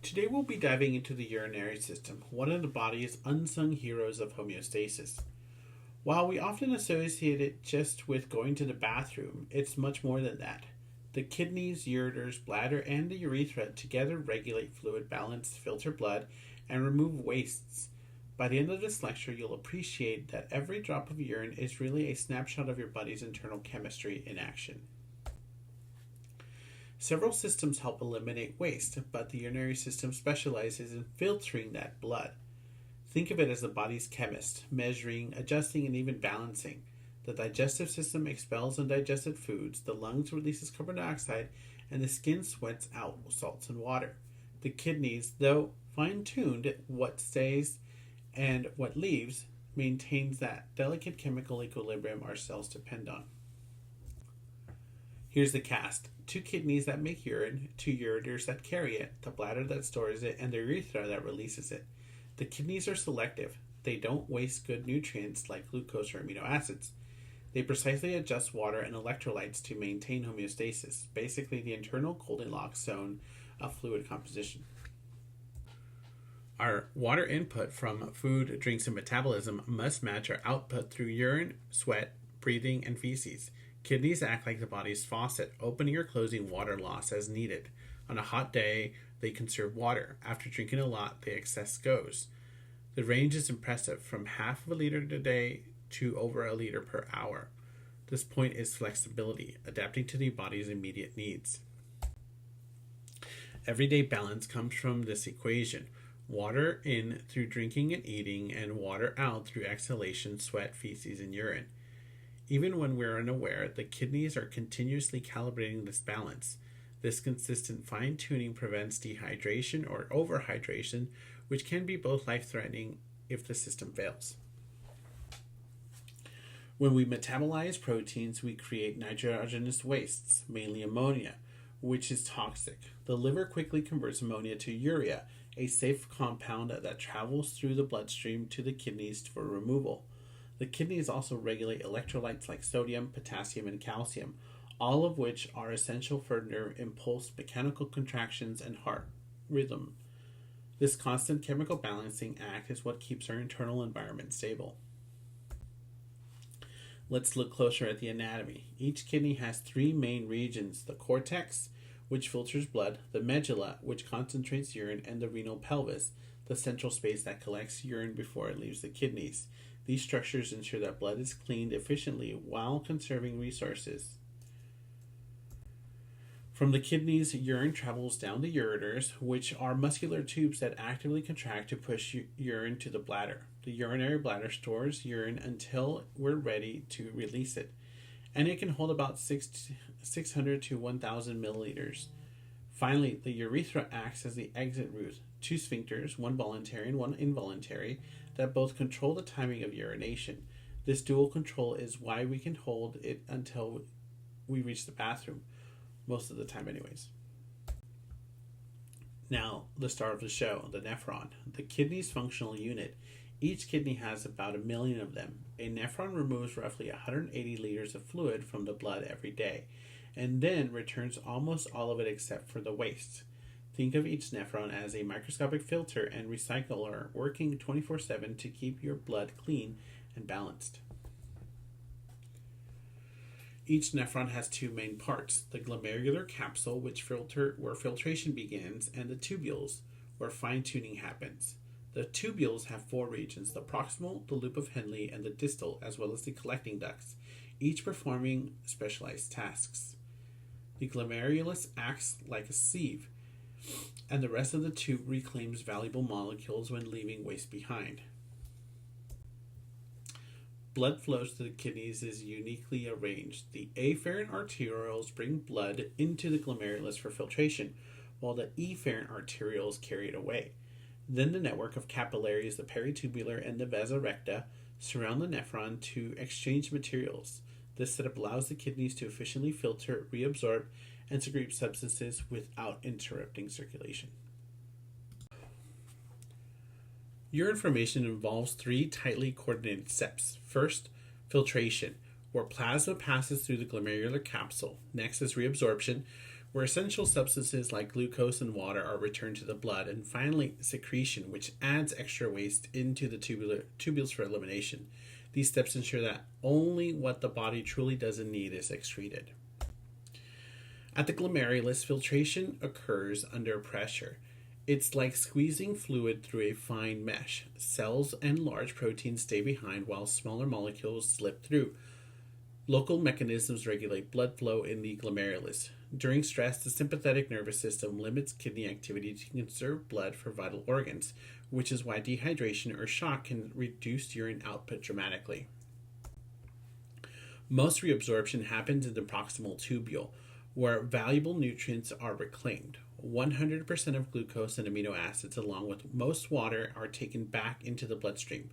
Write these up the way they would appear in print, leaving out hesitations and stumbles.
Today we'll be diving into the urinary system, one of the body's unsung heroes of homeostasis. While we often associate it just with going to the bathroom, it's much more than that. The kidneys, ureters, bladder, and the urethra together regulate fluid balance, filter blood, and remove wastes. By the end of this lecture, you'll appreciate that every drop of urine is really a snapshot of your body's internal chemistry in action. Several systems help eliminate waste, but the urinary system specializes in filtering that blood. Think of it as the body's chemist, measuring, adjusting, and even balancing. The digestive system expels undigested foods, the lungs releases carbon dioxide, and the skin sweats out salts and water. The kidneys, though fine-tuned, what stays and what leaves, maintains that delicate chemical equilibrium our cells depend on. Here's the cast. 2 kidneys that make urine, 2 ureters that carry it, the bladder that stores it, and the urethra that releases it. The kidneys are selective. They don't waste good nutrients like glucose or amino acids. They precisely adjust water and electrolytes to maintain homeostasis, basically the internal Goldilocks zone of fluid composition. Our water input from food, drinks, and metabolism must match our output through urine, sweat, breathing, and feces. Kidneys act like the body's faucet, opening or closing water loss as needed. On a hot day, they conserve water. After drinking a lot, the excess goes. The range is impressive, from half of a liter a day to over a liter per hour. This point is flexibility, adapting to the body's immediate needs. Everyday balance comes from this equation. Water in through drinking and eating, and water out through exhalation, sweat, feces, and urine. Even when we're unaware, the kidneys are continuously calibrating this balance. This consistent fine-tuning prevents dehydration or overhydration, which can be both life-threatening if the system fails. When we metabolize proteins, we create nitrogenous wastes, mainly ammonia, which is toxic. The liver quickly converts ammonia to urea, a safe compound that travels through the bloodstream to the kidneys for removal. The kidneys also regulate electrolytes like sodium, potassium, and calcium, all of which are essential for nerve impulse, mechanical contractions, and heart rhythm. This constant chemical balancing act is what keeps our internal environment stable. Let's look closer at the anatomy. Each kidney has 3 main regions: the cortex, which filters blood, the medulla, which concentrates urine, and the renal pelvis, the central space that collects urine before it leaves the kidneys. These structures ensure that blood is cleaned efficiently while conserving resources. From the kidneys, urine travels down the ureters, which are muscular tubes that actively contract to push urine to the bladder. The urinary bladder stores urine until we're ready to release it, and it can hold about 600 to 1,000 milliliters. Finally, the urethra acts as the exit route. 2 sphincters, one voluntary and one involuntary, that both control the timing of urination. This dual control is why we can hold it until we reach the bathroom, most of the time anyways. Now, the star of the show, the nephron, the kidney's functional unit. Each kidney has about 1 million of them. A nephron removes roughly 180 liters of fluid from the blood every day, and then returns almost all of it except for the waste. Think of each nephron as a microscopic filter and recycler working 24/7 to keep your blood clean and balanced. Each nephron has 2 main parts: the glomerular capsule, where filtration begins, and the tubules, where fine-tuning happens. The tubules have 4 regions: the proximal, the loop of Henle, and the distal, as well as the collecting ducts, each performing specialized tasks. The glomerulus acts like a sieve, and the rest of the tube reclaims valuable molecules when leaving waste behind. Blood flows to the kidneys is uniquely arranged. The afferent arterioles bring blood into the glomerulus for filtration, while the efferent arterioles carry it away. Then the network of capillaries, the peritubular and the vasa recta, surround the nephron to exchange materials. This setup allows the kidneys to efficiently filter, reabsorb, and secrete substances without interrupting circulation. Urine formation involves 3 tightly coordinated steps. First, filtration, where plasma passes through the glomerular capsule. Next is reabsorption, where essential substances like glucose and water are returned to the blood, and finally, secretion, which adds extra waste into the tubules for elimination. These steps ensure that only what the body truly doesn't need is excreted. At the glomerulus, filtration occurs under pressure. It's like squeezing fluid through a fine mesh. Cells and large proteins stay behind while smaller molecules slip through. Local mechanisms regulate blood flow in the glomerulus. During stress, the sympathetic nervous system limits kidney activity to conserve blood for vital organs, which is why dehydration or shock can reduce urine output dramatically. Most reabsorption happens in the proximal tubule, where valuable nutrients are reclaimed. 100% of glucose and amino acids, along with most water, are taken back into the bloodstream.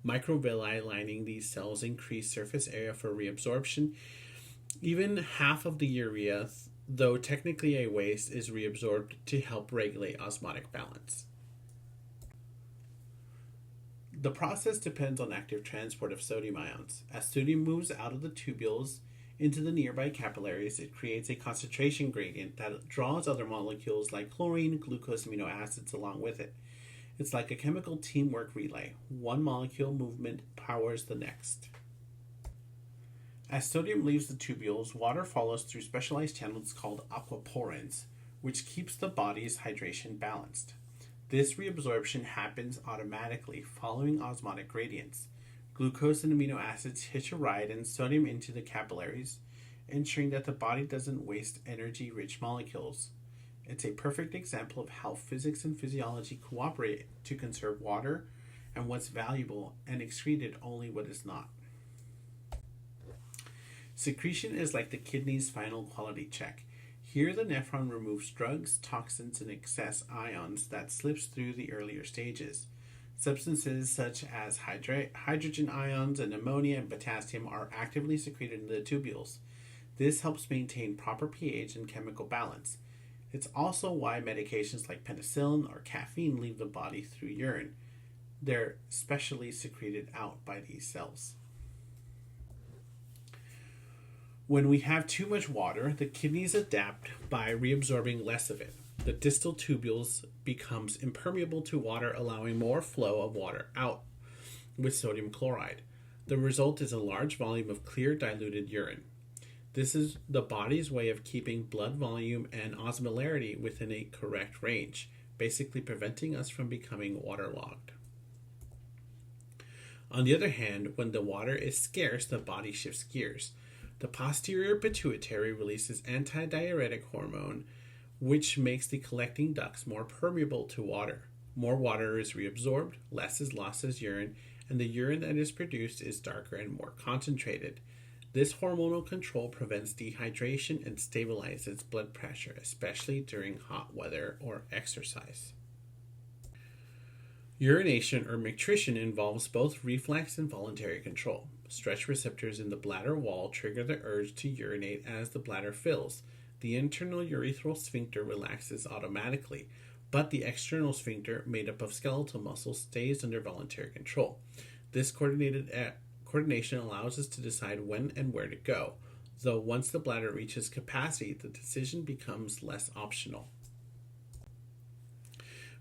Microvilli lining these cells increase surface area for reabsorption. Even half of the urea, though technically a waste, is reabsorbed to help regulate osmotic balance. The process depends on active transport of sodium ions. As sodium moves out of the tubules into the nearby capillaries, it creates a concentration gradient that draws other molecules like chlorine, glucose, amino acids along with it. It's like a chemical teamwork relay. One molecule movement powers the next. As sodium leaves the tubules, water follows through specialized channels called aquaporins, which keeps the body's hydration balanced. This reabsorption happens automatically following osmotic gradients. Glucose and amino acids hitch a ride and sodium into the capillaries, ensuring that the body doesn't waste energy-rich molecules. It's a perfect example of how physics and physiology cooperate to conserve water and what's valuable and excreted only what is not. Secretion is like the kidney's final quality check. Here the nephron removes drugs, toxins, and excess ions that slips through the earlier stages. Substances such as hydrogen ions and ammonia and potassium are actively secreted into the tubules. This helps maintain proper pH and chemical balance. It's also why medications like penicillin or caffeine leave the body through urine. They're specially secreted out by these cells. When we have too much water, the kidneys adapt by reabsorbing less of it. The distal tubules becomes impermeable to water, allowing more flow of water out with sodium chloride. The result is a large volume of clear diluted urine. This is the body's way of keeping blood volume and osmolarity within a correct range, basically preventing us from becoming waterlogged. On the other hand, when the water is scarce, the body shifts gears. The posterior pituitary releases antidiuretic hormone, which makes the collecting ducts more permeable to water. More water is reabsorbed, less is lost as urine, and the urine that is produced is darker and more concentrated. This hormonal control prevents dehydration and stabilizes blood pressure, especially during hot weather or exercise. Urination or micturition involves both reflex and voluntary control. Stretch receptors in the bladder wall trigger the urge to urinate as the bladder fills. The internal urethral sphincter relaxes automatically, but the external sphincter, made up of skeletal muscle, stays under voluntary control. This coordination allows us to decide when and where to go, though once the bladder reaches capacity, the decision becomes less optional.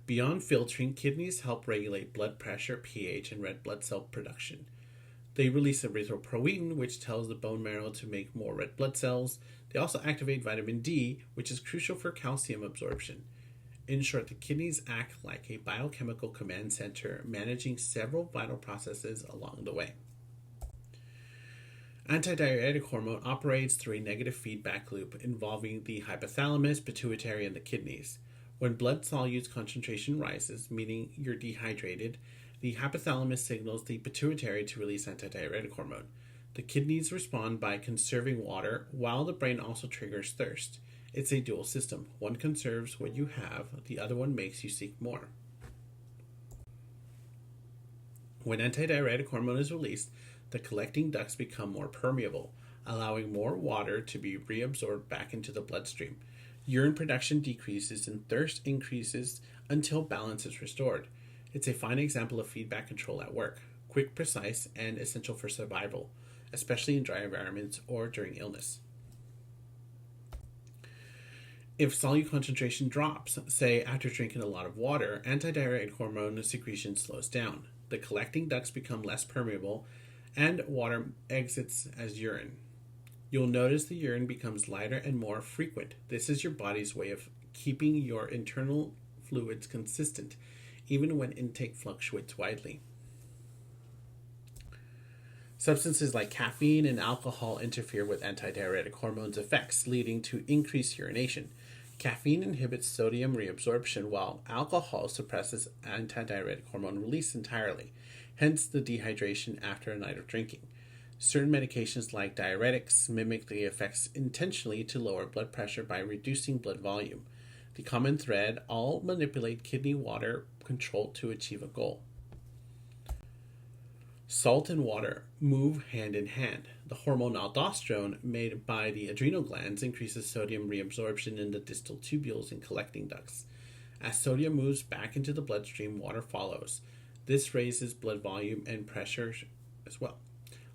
Beyond filtering, kidneys help regulate blood pressure, pH, and red blood cell production. They release erythropoietin, which tells the bone marrow to make more red blood cells. They also activate vitamin D, which is crucial for calcium absorption. In short, the kidneys act like a biochemical command center, managing several vital processes along the way. Antidiuretic hormone operates through a negative feedback loop involving the hypothalamus, pituitary, and the kidneys. When blood solute concentration rises, meaning you're dehydrated, the hypothalamus signals the pituitary to release antidiuretic hormone. The kidneys respond by conserving water, while the brain also triggers thirst. It's a dual system. One conserves what you have, the other one makes you seek more. When antidiuretic hormone is released, the collecting ducts become more permeable, allowing more water to be reabsorbed back into the bloodstream. Urine production decreases and thirst increases until balance is restored. It's a fine example of feedback control at work, quick, precise, and essential for survival, especially in dry environments or during illness. If solute concentration drops, say after drinking a lot of water, antidiuretic hormone secretion slows down. The collecting ducts become less permeable, and water exits as urine. You'll notice the urine becomes lighter and more frequent. This is your body's way of keeping your internal fluids consistent, even when intake fluctuates widely. Substances like caffeine and alcohol interfere with antidiuretic hormones' effects, leading to increased urination. Caffeine inhibits sodium reabsorption, while alcohol suppresses antidiuretic hormone release entirely, hence the dehydration after a night of drinking. Certain medications like diuretics mimic the effects intentionally to lower blood pressure by reducing blood volume. The common thread: all manipulate kidney water control to achieve a goal. Salt and water move hand in hand. The hormone aldosterone, made by the adrenal glands, increases sodium reabsorption in the distal tubules and collecting ducts. As sodium moves back into the bloodstream, water follows. This raises blood volume and pressure as well.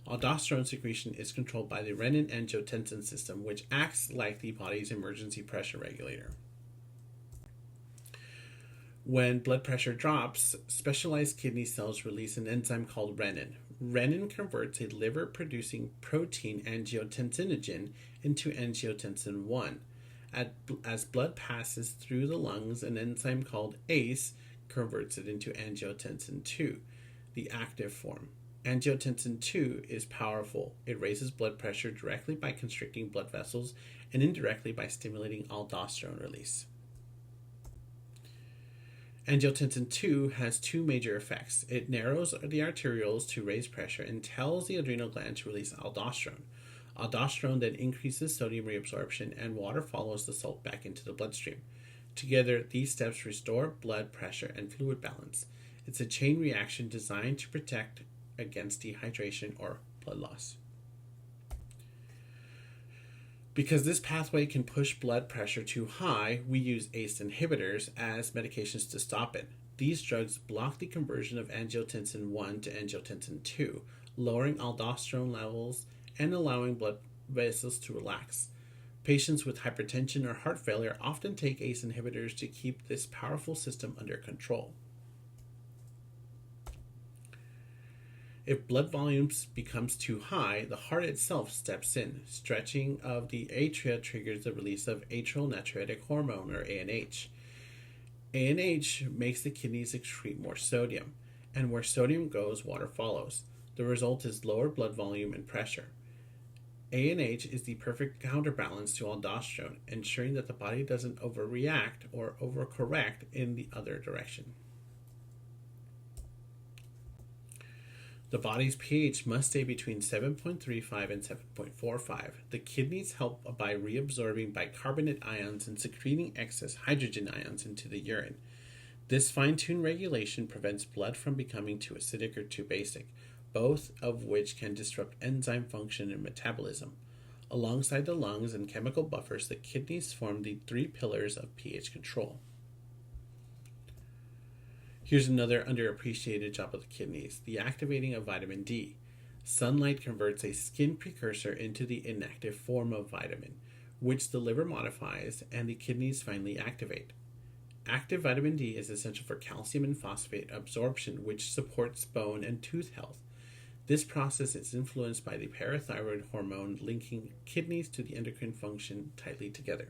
Aldosterone secretion is controlled by the renin-angiotensin system, which acts like the body's emergency pressure regulator. When blood pressure drops, specialized kidney cells release an enzyme called renin. Renin converts a liver-producing protein, angiotensinogen, into angiotensin 1. As blood passes through the lungs, an enzyme called ACE converts it into angiotensin 2, the active form. Angiotensin 2 is powerful. It raises blood pressure directly by constricting blood vessels and indirectly by stimulating aldosterone release. Angiotensin 2 has two major effects. It narrows the arterioles to raise pressure and tells the adrenal gland to release aldosterone. Aldosterone then increases sodium reabsorption, and water follows the salt back into the bloodstream. Together, these steps restore blood pressure and fluid balance. It's a chain reaction designed to protect against dehydration or blood loss. Because this pathway can push blood pressure too high, we use ACE inhibitors as medications to stop it. These drugs block the conversion of angiotensin 1 to angiotensin 2, lowering aldosterone levels and allowing blood vessels to relax. Patients with hypertension or heart failure often take ACE inhibitors to keep this powerful system under control. If blood volumes becomes too high, the heart itself steps in. Stretching of the atria triggers the release of atrial natriuretic hormone, or ANH. ANH makes the kidneys excrete more sodium, and where sodium goes, water follows. The result is lower blood volume and pressure. ANH is the perfect counterbalance to aldosterone, ensuring that the body doesn't overreact or overcorrect in the other direction. The body's pH must stay between 7.35 and 7.45. The kidneys help by reabsorbing bicarbonate ions and secreting excess hydrogen ions into the urine. This fine-tuned regulation prevents blood from becoming too acidic or too basic, both of which can disrupt enzyme function and metabolism. Alongside the lungs and chemical buffers, the kidneys form the three pillars of pH control. Here's another underappreciated job of the kidneys: the activating of vitamin D. Sunlight converts a skin precursor into the inactive form of vitamin, which the liver modifies and the kidneys finally activate. Active vitamin D is essential for calcium and phosphate absorption, which supports bone and tooth health. This process is influenced by the parathyroid hormone, linking kidneys to the endocrine function tightly together.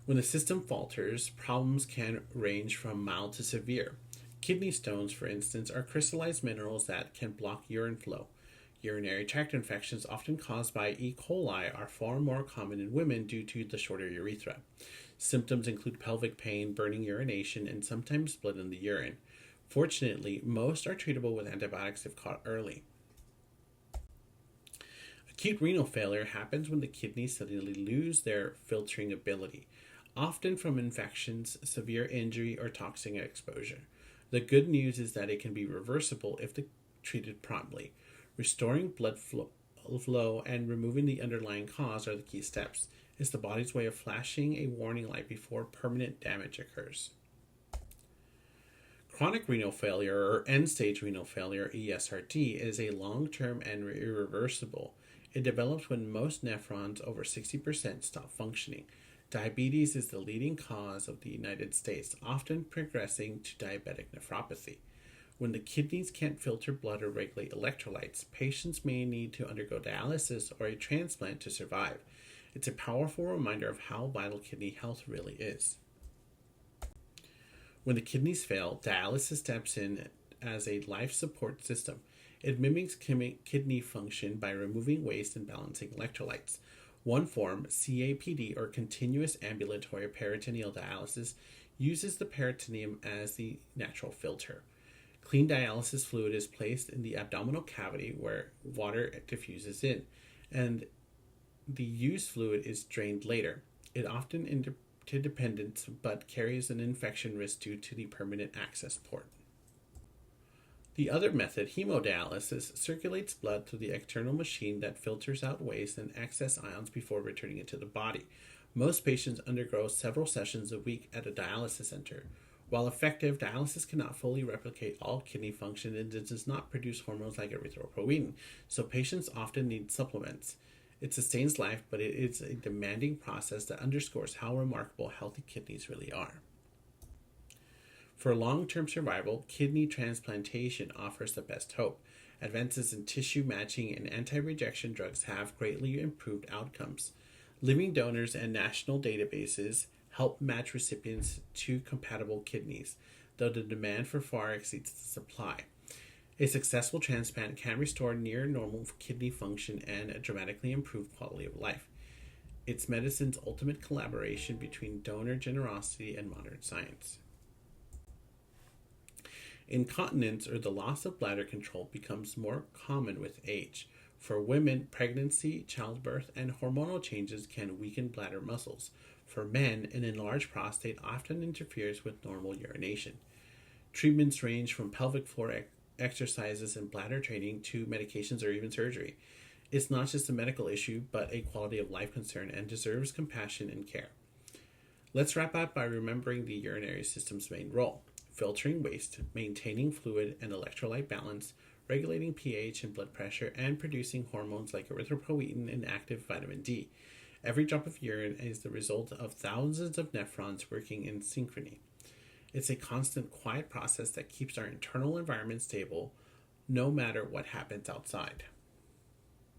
When the system falters, problems can range from mild to severe. Kidney stones, for instance, are crystallized minerals that can block urine flow. Urinary tract infections, often caused by E. coli, are far more common in women due to the shorter urethra. Symptoms include pelvic pain, burning urination, and sometimes blood in the urine. Fortunately, most are treatable with antibiotics if caught early. Acute renal failure happens when the kidneys suddenly lose their filtering ability, often from infections, severe injury, or toxic exposure. The good news is that it can be reversible if treated promptly. Restoring blood flow and removing the underlying cause are the key steps. It's the body's way of flashing a warning light before permanent damage occurs. Chronic renal failure, or end-stage renal failure, ESRD, is a long-term and irreversible. It develops when most nephrons, over 60%, stop functioning. Diabetes is the leading cause of the United States, often progressing to diabetic nephropathy. When the kidneys can't filter blood or regulate electrolytes, patients may need to undergo dialysis or a transplant to survive. It's a powerful reminder of how vital kidney health really is. When the kidneys fail, dialysis steps in as a life support system. It mimics kidney function by removing waste and balancing electrolytes. One form, CAPD or continuous ambulatory peritoneal dialysis, uses the peritoneum as the natural filter. Clean dialysis fluid is placed in the abdominal cavity where water diffuses in, and the used fluid is drained later. It often interdependent but carries an infection risk due to the permanent access port. The other method, hemodialysis, circulates blood through the external machine that filters out waste and excess ions before returning it to the body. Most patients undergo several sessions a week at a dialysis center. While effective, dialysis cannot fully replicate all kidney function and it does not produce hormones like erythropoietin, so patients often need supplements. It sustains life, but it is a demanding process that underscores how remarkable healthy kidneys really are. For long-term survival, kidney transplantation offers the best hope. Advances in tissue matching and anti-rejection drugs have greatly improved outcomes. Living donors and national databases help match recipients to compatible kidneys, though the demand for far exceeds the supply. A successful transplant can restore near normal kidney function and dramatically improve quality of life. It's medicine's ultimate collaboration between donor generosity and modern science. Incontinence, or the loss of bladder control, becomes more common with age. For women, pregnancy, childbirth, and hormonal changes can weaken bladder muscles. For men, an enlarged prostate often interferes with normal urination. Treatments range from pelvic floor exercises and bladder training to medications or even surgery. It's not just a medical issue, but a quality of life concern and deserves compassion and care. Let's wrap up by remembering the urinary system's main role: filtering waste, maintaining fluid and electrolyte balance, regulating pH and blood pressure, and producing hormones like erythropoietin and active vitamin D. Every drop of urine is the result of thousands of nephrons working in synchrony. It's a constant, quiet process that keeps our internal environment stable, no matter what happens outside.